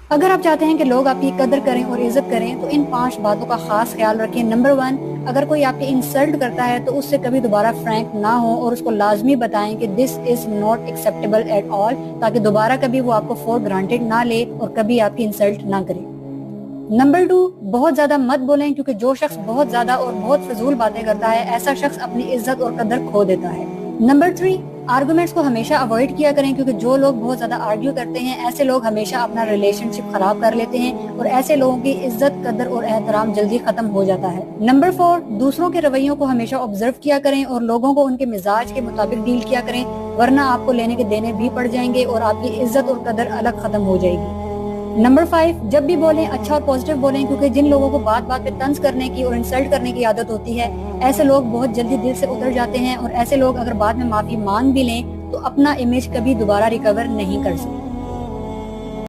اگر آپ چاہتے ہیں کہ لوگ آپ کی قدر کریں اور عزت کریں تو ان 5 باتوں کا خاص خیال رکھیں۔ نمبر 1، اگر کوئی آپ کی انسلٹ کرتا ہے تو اس سے کبھی دوبارہ فرینک نہ ہو اور اس کو لازمی بتائیں کہ this is not acceptable at all, تاکہ دوبارہ کبھی وہ آپ کو فور گرانٹیڈ نہ لے اور کبھی آپ کی انسلٹ نہ کرے۔ نمبر 2، بہت زیادہ مت بولیں، کیونکہ جو شخص بہت زیادہ اور بہت فضول باتیں کرتا ہے ایسا شخص اپنی عزت اور قدر کھو دیتا ہے۔ نمبر 3، آرگومنٹس کو ہمیشہ اوائڈ کیا کریں، کیونکہ جو لوگ بہت زیادہ آرگیو کرتے ہیں ایسے لوگ ہمیشہ اپنا ریلیشن شپ خراب کر لیتے ہیں اور ایسے لوگوں کی عزت، قدر اور احترام جلدی ختم ہو جاتا ہے۔ نمبر 4، دوسروں کے رویوں کو ہمیشہ آبزرو کیا کریں اور لوگوں کو ان کے مزاج کے مطابق ڈیل کیا کریں، ورنہ آپ کو لینے کے دینے بھی پڑ جائیں گے اور آپ کی عزت اور قدر الگ ختم ہو جائے گی۔ نمبر 5، جب بھی بولیں اچھا اور پازیٹیو بولیں، کیونکہ جن لوگوں کو بات بات پہ طنز کرنے کی اور انسلٹ کرنے کی عادت ہوتی ہے ایسے لوگ بہت جلدی دل سے اتر جاتے ہیں، اور ایسے لوگ اگر بعد میں معافی مانگ بھی لیں تو اپنا امیج کبھی دوبارہ ریکور نہیں کر سکتے۔